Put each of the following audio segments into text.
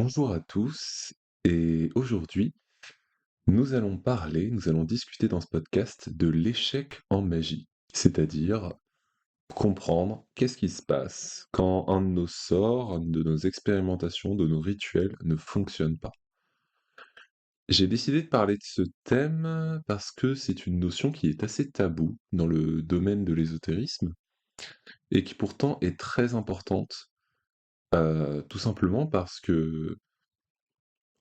Bonjour à tous et aujourd'hui, nous allons discuter dans ce podcast de l'échec en magie, c'est-à-dire comprendre qu'est-ce qui se passe quand un de nos sorts, un de nos expérimentations, de nos rituels ne fonctionne pas. J'ai décidé de parler de ce thème parce que c'est une notion qui est assez taboue dans le domaine de l'ésotérisme et qui pourtant est très importante, tout simplement parce que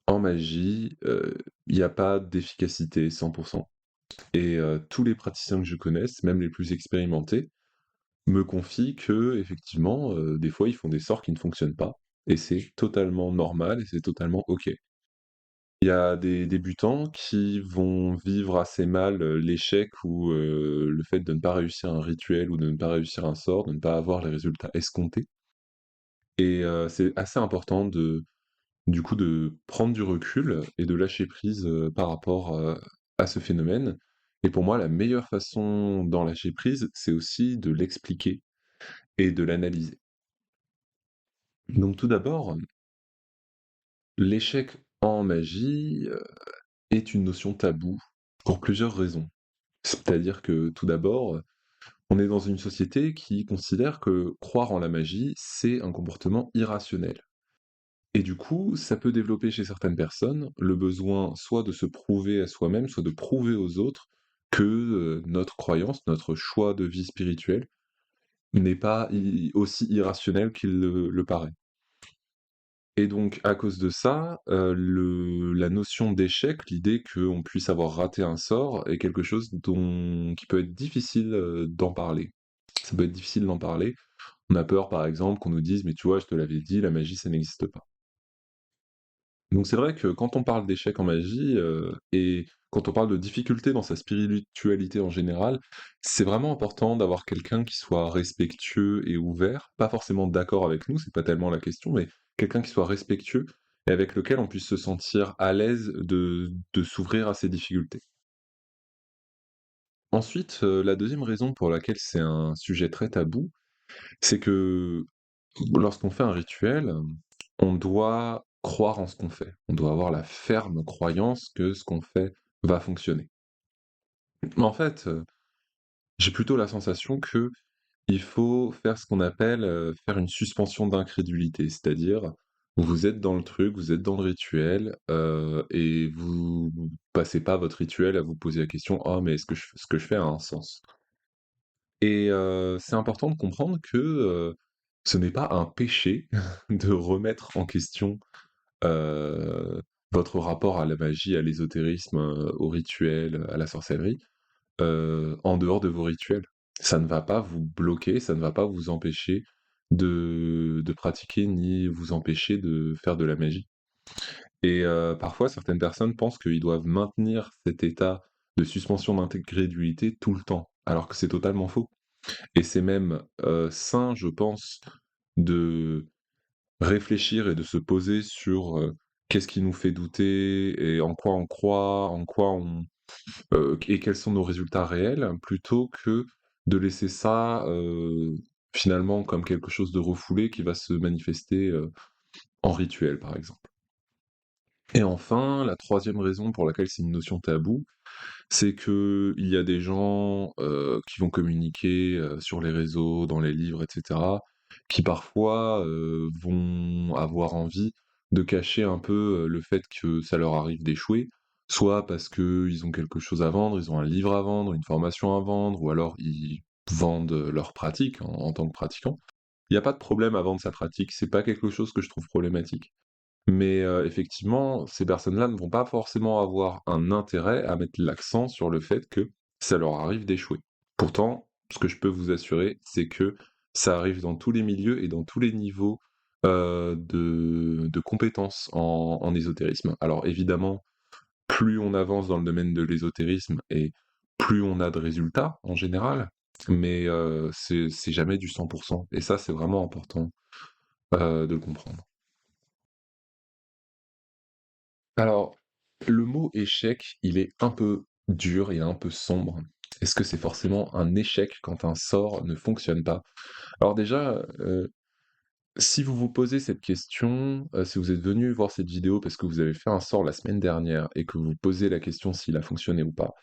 en magie, il n'y a pas d'efficacité 100%. Et tous les praticiens que je connaisse, même les plus expérimentés, me confient qu'effectivement, des fois, ils font des sorts qui ne fonctionnent pas et c'est totalement normal et c'est totalement OK. Il y a des débutants qui vont vivre assez mal, l'échec ou le fait de ne pas réussir un rituel ou de ne pas réussir un sort, de ne pas avoir les résultats escomptés et c'est assez important du coup, de prendre du recul et de lâcher prise, par rapport, à ce phénomène et pour moi, la meilleure façon d'en lâcher prise, c'est aussi de l'expliquer et de l'analyser. Donc tout d'abord, l'échec en magie, est une notion taboue pour plusieurs raisons. C'est-à-dire que tout d'abord, on est dans une société qui considère que croire en la magie, c'est un comportement irrationnel. Et du coup, ça peut développer chez certaines personnes le besoin soit de se prouver à soi-même, soit de prouver aux autres que, notre croyance, notre choix de vie spirituelle n'est pas aussi irrationnel qu'il le paraît. Et donc à cause de ça, la notion d'échec, l'idée qu'on puisse avoir raté un sort est quelque chose qui peut être difficile, d'en parler. Ça peut être difficile d'en parler. On a peur par exemple qu'on nous dise: «Mais tu vois, je te l'avais dit, la magie ça n'existe pas». Donc c'est vrai que quand on parle d'échec en magie, et quand on parle de difficultés dans sa spiritualité en général, c'est vraiment important d'avoir quelqu'un qui soit respectueux et ouvert, pas forcément d'accord avec nous, c'est pas tellement la question, mais quelqu'un qui soit respectueux et avec lequel on puisse se sentir à l'aise de s'ouvrir à ces difficultés. Ensuite, la deuxième raison pour laquelle c'est un sujet très tabou, c'est que lorsqu'on fait un rituel, on doit croire en ce qu'on fait. On doit avoir la ferme croyance que ce qu'on fait va fonctionner. Mais en fait, j'ai plutôt la sensation qu'il faut faire ce qu'on appelle, faire une suspension d'incrédulité. C'est-à-dire, vous êtes dans le truc, vous êtes dans le rituel, et vous passez pas votre rituel à vous poser la question: «Oh mais est-ce que ce que je fais a un sens?» Et c'est important de comprendre que, ce n'est pas un péché de remettre en question, heu, votre rapport à la magie, à l'ésotérisme, aux rituels, à la sorcellerie, en dehors de vos rituels. Ça ne va pas vous bloquer, ça ne va pas vous empêcher de pratiquer, ni vous empêcher de faire de la magie. Et parfois certaines personnes pensent qu'ils doivent maintenir cet état de suspension d'incrédulité tout le temps, alors que c'est totalement faux. Et c'est même, sain, je pense, de réfléchir et de se poser sur, qu'est-ce qui nous fait douter et en quoi on croit, et quels sont nos résultats réels, plutôt que de laisser ça, finalement comme quelque chose de refoulé qui va se manifester, en rituel, par exemple. Et enfin, la troisième raison pour laquelle c'est une notion taboue, c'est qu'il y a des gens, qui vont communiquer, sur les réseaux, dans les livres et cetera, qui parfois, vont avoir envie de cacher un peu, le fait que ça leur arrive d'échouer. Soit parce qu'ils ont quelque chose à vendre, ils ont un livre à vendre, une formation à vendre, ou alors ils vendent, leur pratique en tant que pratiquant. Il y a pas de problème à vendre sa pratique, c'est pas quelque chose que je trouve problématique. Mais effectivement, ces personnes-là ne vont pas forcément avoir un intérêt à mettre l'accent sur le fait que ça leur arrive d'échouer. Pourtant, ce que je peux vous assurer, c'est que ça arrive dans tous les milieux et dans tous les niveaux, de compétences en ésotérisme. Alors évidemment, plus on avance dans le domaine de l'ésotérisme et plus on a de résultats en général, mais c'est jamais du 100 et ça, c'est vraiment important, de le comprendre. Alors, le mot échec, il est un peu dur, il est un peu sombre. Est-ce que c'est forcément un échec quand un sort ne fonctionne pas? Alors déjà, Si vous vous posez cette question, si vous êtes venu voir cette vidéo parce que vous avez fait un sort la semaine dernière et que vous vous posez la question s'il a fonctionné ou pas,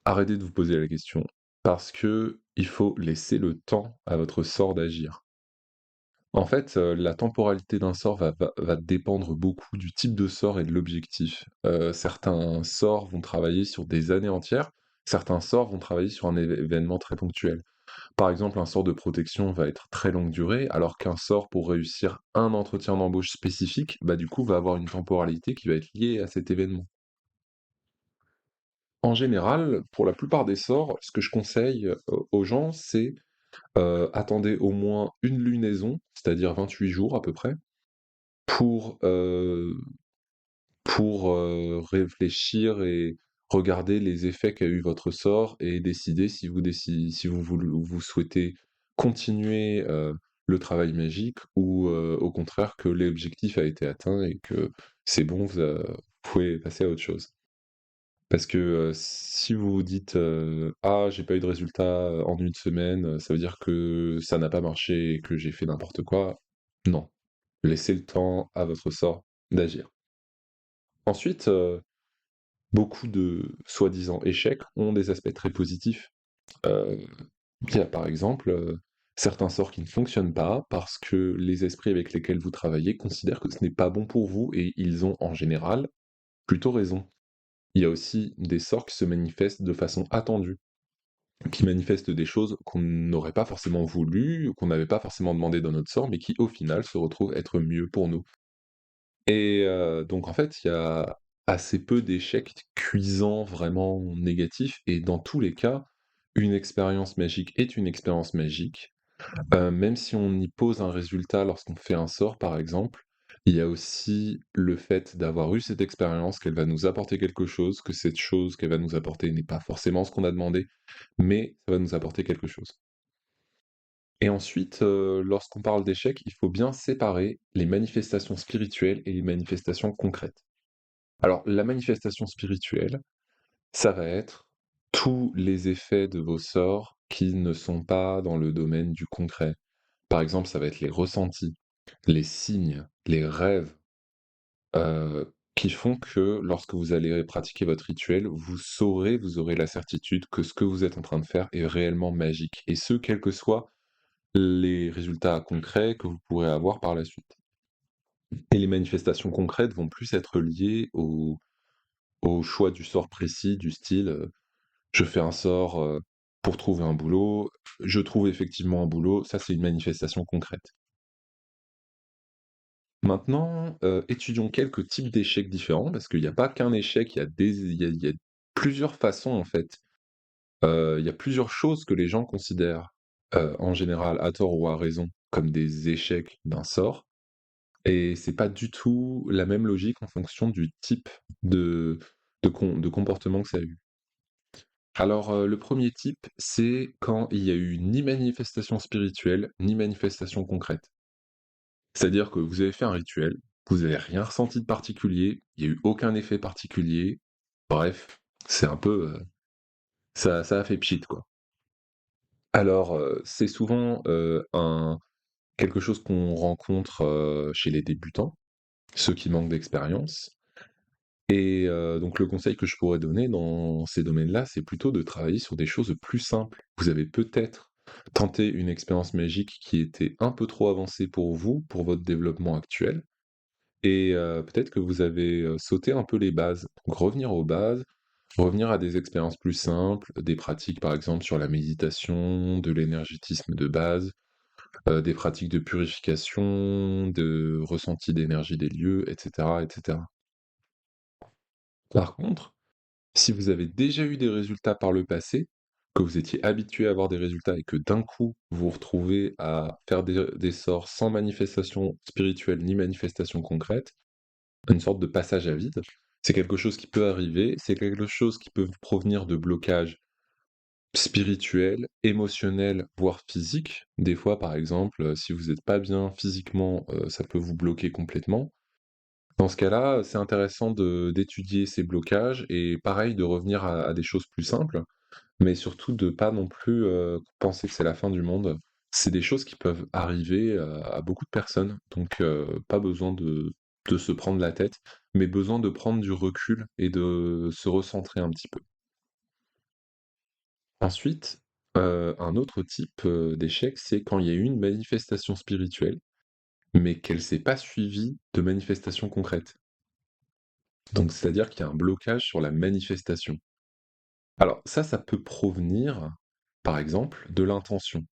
arrêtez de vous poser la question parce que il faut laisser le temps à votre sort d'agir. En fait, la temporalité d'un sort va dépendre beaucoup du type de sort et de l'objectif. Certains sorts vont travailler sur des années entières, certains sorts vont travailler sur un événement très ponctuel. Par exemple, un sort de protection va être très longue durée, alors qu'un sort pour réussir un entretien d'embauche spécifique, bah, du coup, va avoir une temporalité qui va être liée à cet événement. En général, pour la plupart des sorts, ce que je conseille, aux gens, c'est, attendez au moins une lunaison, c'est-à-dire 28 jours à peu près, pour, réfléchir et regarder les effets qu'a eu votre sort et décider si vous souhaitez continuer, le travail magique ou, au contraire que l'objectif a été atteint et que c'est bon, vous pouvez passer à autre chose. Parce que, si vous vous dites, «Ah, j'ai pas eu de résultat, en une semaine, ça veut dire que ça n'a pas marché et que j'ai fait n'importe quoi». Non, laissez le temps à votre sort d'agir. Ensuite, beaucoup de soi-disant échecs ont des aspects très positifs. Heu, il y a par exemple, certains sorts qui ne fonctionnent pas parce que les esprits avec lesquels vous travaillez considèrent que ce n'est pas bon pour vous et ils ont en général plutôt raison. Il y a aussi des sorts qui se manifestent de façon attendue, qui manifestent des choses qu'on n'aurait pas forcément voulu, qu'on n'avait pas forcément demandé dans notre sort, mais qui au final se retrouvent être mieux pour nous. Et donc en fait, il y a assez peu d'échecs cuisants vraiment négatifs et dans tous les cas, une expérience magique est une expérience magique. Même si on y pose un résultat lorsqu'on fait un sort par exemple, il y a aussi le fait d'avoir eu cette expérience, qu'elle va nous apporter quelque chose, que cette chose qu'elle va nous apporter n'est pas forcément ce qu'on a demandé, mais ça va nous apporter quelque chose. Et ensuite, lorsqu'on parle d'échecs, il faut bien séparer les manifestations spirituelles et les manifestations concrètes. Alors, la manifestation spirituelle, ça va être tous les effets de vos sorts qui ne sont pas dans le domaine du concret. Par exemple, ça va être les ressentis, les signes, les rêves, qui font que lorsque vous allez pratiquer votre rituel, vous aurez la certitude que ce que vous êtes en train de faire est réellement magique et ce, quels que soient les résultats concrets que vous pourrez avoir par la suite. Et les manifestations concrètes vont plus être liées au choix du sort précis, du style, je fais un sort, pour trouver un boulot, je trouve effectivement un boulot, ça c'est une manifestation concrète. Maintenant, étudions quelques types d'échecs différents, parce qu'il n'y a pas qu'un échec, il y a plusieurs façons en fait. Il y a plusieurs choses que les gens considèrent, en général à tort ou à raison, comme des échecs d'un sort et c'est pas du tout la même logique en fonction du type de de comportement que ça a eu. Alors, le premier type, c'est quand il y a eu ni manifestation spirituelle, ni manifestation concrète. C'est-à-dire que vous avez fait un rituel, vous avez rien ressenti de particulier, il y a eu aucun effet particulier, bref, c'est un peu, ça a fait pchit, quoi. Alors, c'est souvent, un quelque chose qu'on rencontre, chez les débutants, ceux qui manquent d'expérience et donc le conseil que je pourrais donner dans ces domaines-là, c'est plutôt de travailler sur des choses plus simples. Vous avez peut-être tenté une expérience magique qui était un peu trop avancée pour vous, pour votre développement actuel et peut-être que vous avez, sauté un peu les bases. Donc revenir aux bases, revenir à des expériences plus simples, des pratiques par exemple sur la méditation, de l'énergétisme de base, des pratiques de purification, de ressenti d'énergie des lieux et cetera et cetera. Par contre, si vous avez déjà eu des résultats par le passé, que vous étiez habitué à avoir des résultats et que d'un coup, vous vous retrouvez à faire des sorts sans manifestation spirituelle ni manifestation concrète, une sorte de passage à vide, c'est quelque chose qui peut arriver, c'est quelque chose qui peut provenir de blocages spirituels, émotionnels, voire physiques. Des fois, par exemple, si vous n'êtes pas bien physiquement, ça peut vous bloquer complètement. Dans ce cas-là, c'est intéressant de d'étudier ces blocages et pareil, de revenir à des choses plus simples, mais surtout de pas non plus, penser que c'est la fin du monde. C'est des choses qui peuvent arriver, à beaucoup de personnes, donc pas besoin de se prendre la tête, mais besoin de prendre du recul et de se recentrer un petit peu. Ensuite, un autre type, d'échec, c'est quand il y a eu une manifestation spirituelle, mais qu'elle s'est pas suivie de manifestations concrètes. Donc c'est-à-dire qu'il y a un blocage sur la manifestation. Alors ça peut provenir, par exemple, de l'intention.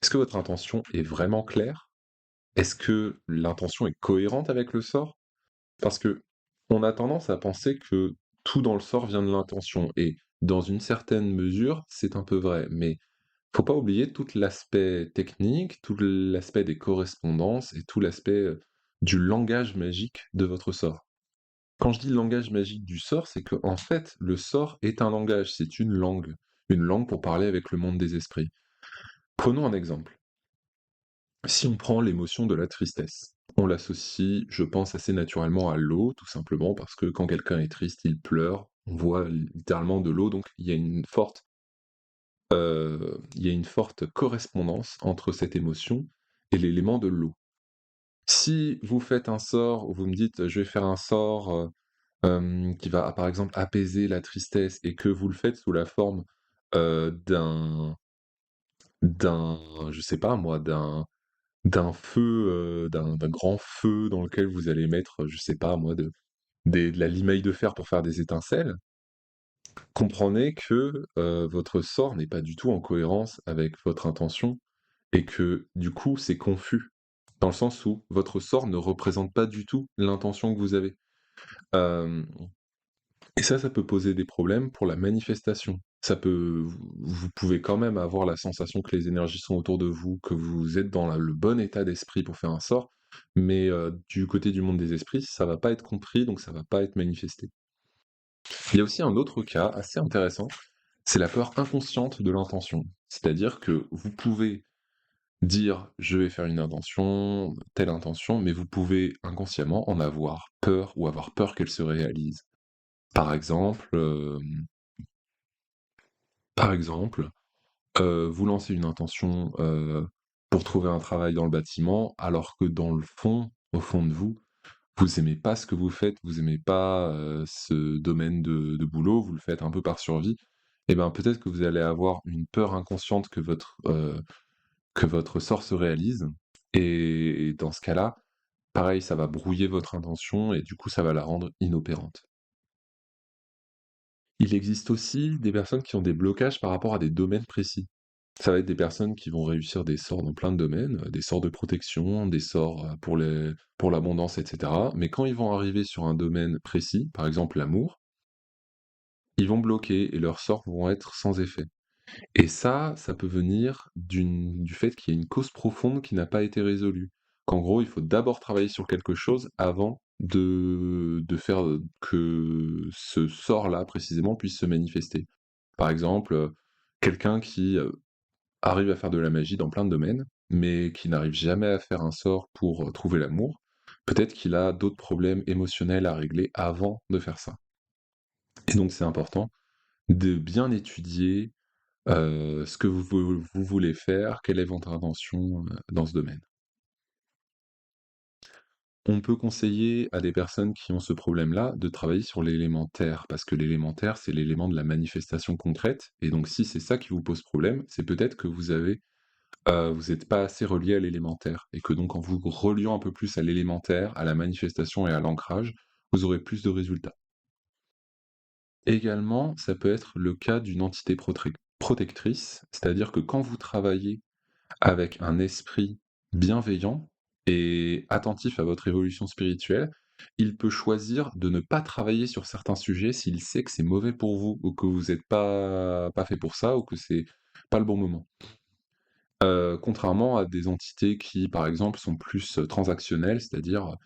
Est-ce que votre intention est vraiment claire? Est-ce que l'intention est cohérente avec le sort? Parce que on a tendance à penser que tout dans le sort vient de l'intention et dans une certaine mesure, c'est un peu vrai, mais faut pas oublier tout l'aspect technique, tout l'aspect des correspondances et tout l'aspect, du langage magique de votre sort. Quand je dis langage magique du sort, c'est que en fait, le sort est un langage, c'est une langue pour parler avec le monde des esprits. Prenons un exemple. Si on prend l'émotion de la tristesse, on l'associe, je pense, assez naturellement à l'eau, tout simplement parce que quand quelqu'un est triste, il pleure, on voit littéralement de l'eau, donc il y a une forte correspondance entre cette émotion et l'élément de l'eau. Si vous faites un sort où vous me dites: «Je vais faire un sort, qui va, par exemple, apaiser la tristesse» et que vous le faites sous la forme, d'un je sais pas moi, d'un feu, d'un grand feu dans lequel vous allez mettre, je sais pas moi, de la limaille de fer pour faire des étincelles, comprenez que, votre sort n'est pas du tout en cohérence avec votre intention et que, du coup, c'est confus. Dans le sens où votre sort ne représente pas du tout l'intention que vous avez. Hem Et ça peut poser des problèmes pour la manifestation. Vous pouvez quand même avoir la sensation que les énergies sont autour de vous, que vous êtes dans le bon état d'esprit pour faire un sort, mais du côté du monde des esprits, ça va pas être compris, donc ça va pas être manifesté. Il y a aussi un autre cas assez intéressant, c'est la peur inconsciente de l'intention. C'est-à-dire que vous pouvez dire: «Je vais faire une intention, telle intention», mais vous pouvez inconsciemment en avoir peur ou avoir peur qu'elle se réalise. Par exemple, par exemple, vous lancez une intention, pour trouver un travail dans le bâtiment, alors que dans le fond, au fond de vous, vous aimez pas ce que vous faites, vous aimez pas, ce domaine de boulot, vous le faites un peu par survie, et ben, peut-être que vous allez avoir une peur inconsciente que votre sort se réalise et dans ce cas-là, pareil, ça va brouiller votre intention et du coup, ça va la rendre inopérante. Il existe aussi des personnes qui ont des blocages par rapport à des domaines précis. Ça va être des personnes qui vont réussir des sorts dans plein de domaines, des sorts de protection, des sorts, pour l'abondance et cetera. Mais quand ils vont arriver sur un domaine précis, par exemple l'amour, ils vont bloquer et leurs sorts vont être sans effet. Et ça peut venir du fait qu'il y a une cause profonde qui n'a pas été résolue. Qu'en gros, il faut d'abord travailler sur quelque chose avant de faire, que ce sort-là, précisément, puisse se manifester. Par exemple, quelqu'un qui, arrive à faire de la magie dans plein de domaines, mais qui n'arrive jamais à faire un sort pour, trouver l'amour, peut-être qu'il a d'autres problèmes émotionnels à régler avant de faire ça. Et donc c'est important de bien étudier, ce que vous voulez faire, quelle est votre intention, dans ce domaine. On peut conseiller à des personnes qui ont ce problème-là de travailler sur l'élémentaire, parce que l'élémentaire, c'est l'élément de la manifestation concrète et donc si c'est ça qui vous pose problème, c'est peut-être que vous êtes pas assez relié à l'élémentaire et que donc en vous reliant un peu plus à l'élémentaire, à la manifestation et à l'ancrage, vous aurez plus de résultats. Également, ça peut être le cas d'une entité protectrice, c'est-à-dire que quand vous travaillez avec un esprit bienveillant et attentif à votre évolution spirituelle, il peut choisir de ne pas travailler sur certains sujets s'il sait que c'est mauvais pour vous ou que vous êtes pas fait pour ça ou que c'est pas le bon moment. Contrairement à des entités qui, par exemple, sont plus, transactionnelles, c'est-à-dire,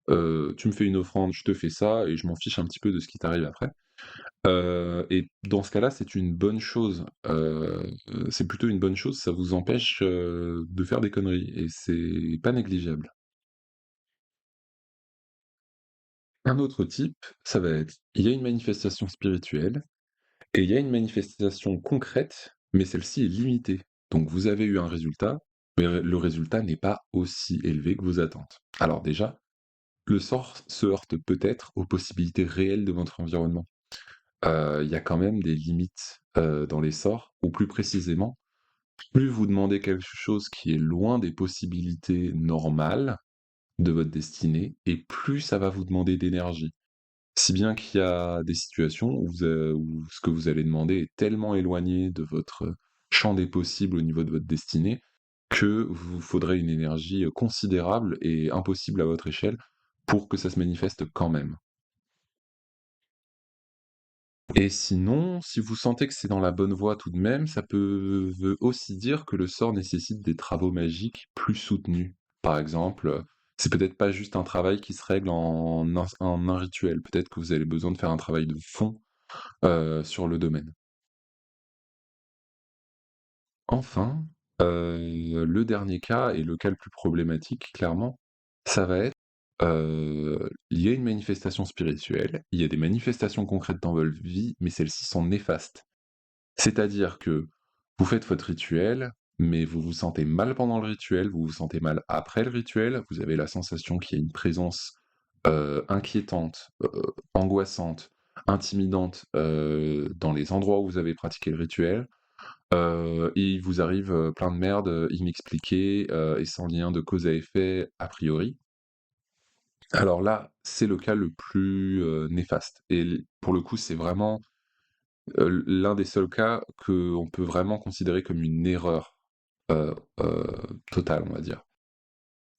tu me fais une offrande, je te fais ça et je m'en fiche un petit peu de ce qui t'arrive après. Et dans ce cas-là, c'est une bonne chose, c'est plutôt une bonne chose, ça vous empêche, de faire des conneries et c'est pas négligeable. Un autre type, ça va être, il y a une manifestation spirituelle et il y a une manifestation concrète, mais celle-ci est limitée. Donc vous avez eu un résultat, mais le résultat n'est pas aussi élevé que vos attentes. Alors déjà, le sort se heurte peut-être aux possibilités réelles de votre environnement. Il y a quand même des limites, dans les sorts, ou plus précisément, plus vous demandez quelque chose qui est loin des possibilités normales de votre destinée, et plus ça va vous demander d'énergie. Si bien qu'il y a des situations où ce que vous allez demander est tellement éloigné de votre champ des possibles au niveau de votre destinée, que vous faudrait une énergie, considérable et impossible à votre échelle pour que ça se manifeste quand même. Et sinon, si vous sentez que c'est dans la bonne voie tout de même, ça veut aussi dire que le sort nécessite des travaux magiques plus soutenus. Par exemple, c'est peut-être pas juste un travail qui se règle en un rituel. Peut-être que vous avez besoin de faire un travail de fond, sur le domaine. Enfin, le dernier cas et le cas le plus problématique, clairement, ça va être, il y a une manifestation spirituelle, il y a des manifestations concrètes dans votre vie, mais celles-ci sont néfastes. C'est-à-dire que vous faites votre rituel, mais vous vous sentez mal pendant le rituel, vous vous sentez mal après le rituel, vous avez la sensation qu'il y a une présence, inquiétante, angoissante, intimidante, dans les endroits où vous avez pratiqué le rituel. Il vous arrive, plein de merde, inexpliquée, et sans lien de cause à effet a priori. Alors là, c'est le cas le plus, néfaste et pour le coup, c'est vraiment, l'un des seuls cas qu'on peut vraiment considérer comme une erreur, heu heu, totale, on va dire.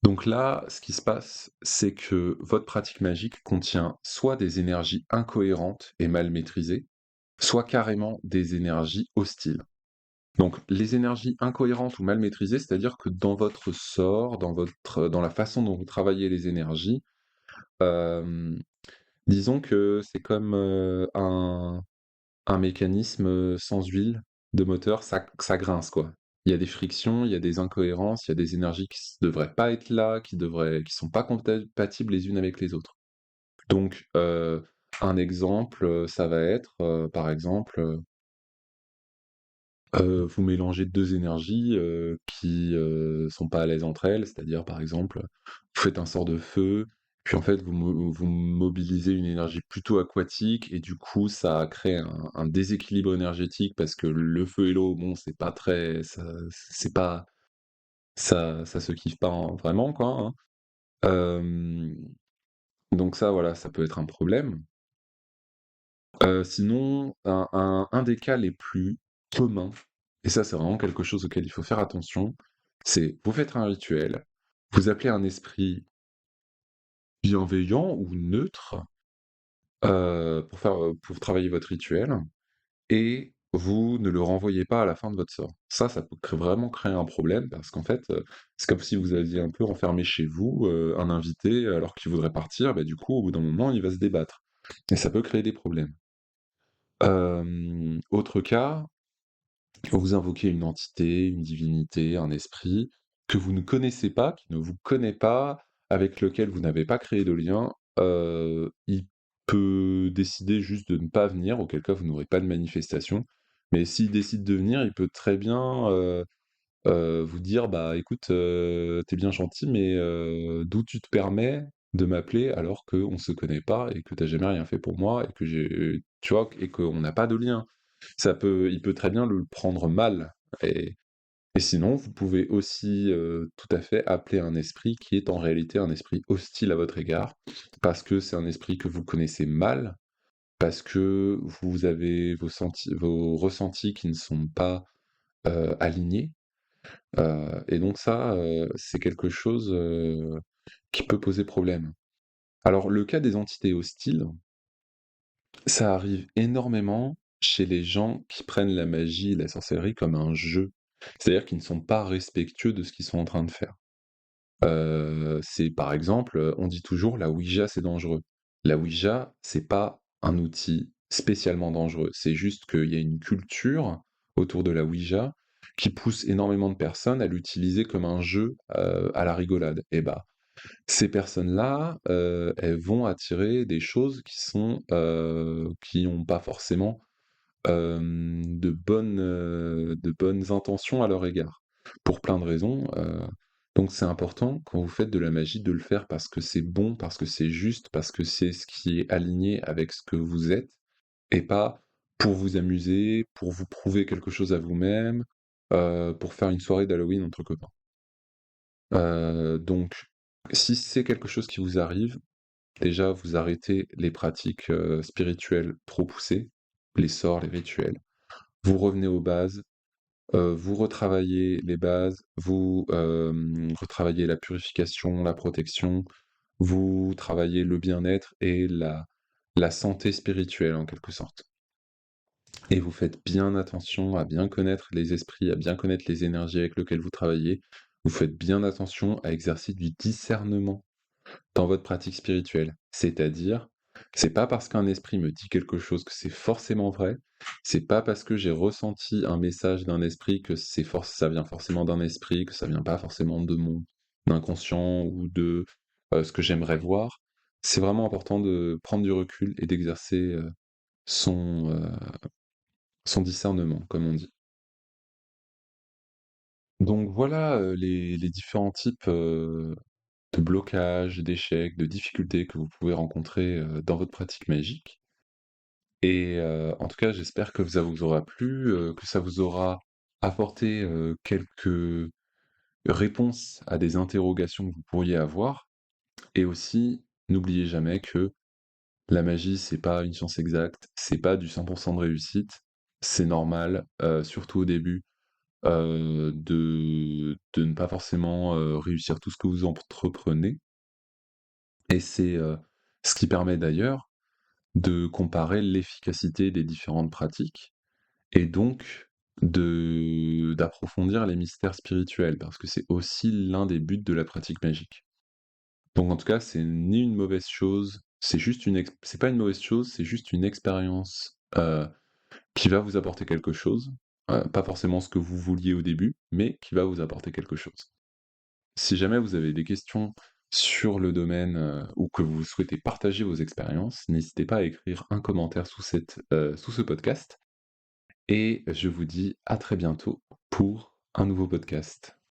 Donc là, ce qui se passe, c'est que votre pratique magique contient soit des énergies incohérentes et mal maîtrisées, soit carrément des énergies hostiles. Donc, les énergies incohérentes ou mal maîtrisées, c'est-à-dire que dans votre sort, dans la façon dont vous travaillez les énergies, hem, disons que c'est comme, un mécanisme, sans huile de moteur, ça grince, quoi. Il y a des frictions, il y a des incohérences, il y a des énergies qui devraient pas être là, qui sont pas compatibles les unes avec les autres. Donc, un exemple, ça va être, par exemple, vous mélangez 2 énergies, qui, sont pas à l'aise entre elles, c'est-à-dire, par exemple, vous faites un sort de feu, puis en fait, vous mobilisez une énergie plutôt aquatique et du coup, ça crée un déséquilibre énergétique parce que le feu et l'eau, bon, c'est pas très c'est pas ça se kiffe pas vraiment, quoi, hein. Hem, donc ça, voilà, ça peut être un problème. Sinon, un des cas les plus communs, et ça, c'est vraiment quelque chose auquel il faut faire attention, c'est vous faites un rituel, vous appelez un esprit bienveillant ou neutre, pour travailler votre rituel et vous ne le renvoyez pas à la fin de votre sort. Ça peut vraiment créer un problème parce qu'en fait, c'est comme si vous aviez un peu enfermé chez vous, un invité alors qu'il voudrait partir, bah, du coup, au bout d'un moment, il va se débattre et ça peut créer des problèmes. Autre cas, vous invoquez une entité, une divinité, un esprit que vous ne connaissez pas, qui ne vous connaît pas, avec lequel vous n'avez pas créé de lien, il peut décider juste de ne pas venir, auquel cas vous n'aurez pas de manifestation. Mais s'il décide de venir, il peut très bien, vous dire: «Bah, écoute, tu bien gentil, mais d'où tu te permets de m'appeler alors qu'on se connaît pas et que t'as jamais rien fait pour moi et que j'ai» tu vois? Et qu'on n'a pas de lien. Il peut très bien le prendre mal et sinon vous pouvez aussi, tout à fait appeler un esprit qui est en réalité un esprit hostile à votre égard, parce que c'est un esprit que vous connaissez mal, parce que vous avez vos ressentis qui ne sont pas, alignés, et donc ça, c'est quelque chose, qui peut poser problème. Alors le cas des entités hostiles, ça arrive énormément chez les gens qui prennent la magie et la sorcellerie comme un jeu. C'est-à-dire qu'ils ne sont pas respectueux de ce qu'ils sont en train de faire. C'est par exemple, on dit toujours: «La Ouija, c'est dangereux». La Ouija, c'est pas un outil spécialement dangereux. C'est juste qu'il y a une culture autour de la Ouija qui pousse énormément de personnes à l'utiliser comme un jeu, à la rigolade et bah, ces personnes-là, elles vont attirer des choses qui ont pas forcément, de bonnes intentions à leur égard. pour plein de raisons, donc c'est important quand vous faites de la magie de le faire parce que c'est bon, parce que c'est juste, parce que c'est ce qui est aligné avec ce que vous êtes et pas pour vous amuser, pour vous prouver quelque chose à vous-même, pour faire une soirée d'Halloween entre copains. Donc si c'est quelque chose qui vous arrive, déjà vous arrêtez les pratiques, spirituelles trop poussées, les sorts, les rituels. Vous revenez aux bases, vous retravaillez les bases, vous, retravaillez la purification, la protection, vous travaillez le bien-être et la santé spirituelle en quelque sorte. Et vous faites bien attention à bien connaître les esprits, à bien connaître les énergies avec lesquelles vous travaillez. Vous faites bien attention à exercer du discernement dans votre pratique spirituelle. C'est-à-dire, c'est pas parce qu'un esprit me dit quelque chose que c'est forcément vrai, c'est pas parce que j'ai ressenti un message d'un esprit que ça vient forcément d'un esprit, que ça vient pas forcément de mon inconscient ou de ce que j'aimerais voir. C'est vraiment important de prendre du recul et d'exercer son, son discernement, comme on dit. Donc voilà les différents types de blocages, d'échecs, de difficultés que vous pouvez rencontrer, dans votre pratique magique et en tout cas, j'espère que ça vous aura plu, que ça vous aura apporté, quelques réponses à des interrogations que vous pourriez avoir et aussi, n'oubliez jamais que la magie, c'est pas une science exacte, c'est pas du 100 de réussite. C'est normal, surtout au début, de ne pas forcément, réussir tout ce que vous entreprenez et c'est, ce qui permet d'ailleurs de comparer l'efficacité des différentes pratiques et donc d'approfondir les mystères spirituels parce que c'est aussi l'un des buts de la pratique magique. Donc en tout cas, c'est ni une mauvaise chose, c'est pas une mauvaise chose, c'est juste une expérience, qui va vous apporter quelque chose, pas forcément ce que vous vouliez au début, mais qui va vous apporter quelque chose. Si jamais vous avez des questions sur le domaine, ou que vous souhaitez partager vos expériences, n'hésitez pas à écrire un commentaire sous ce podcast et je vous dis à très bientôt pour un nouveau podcast.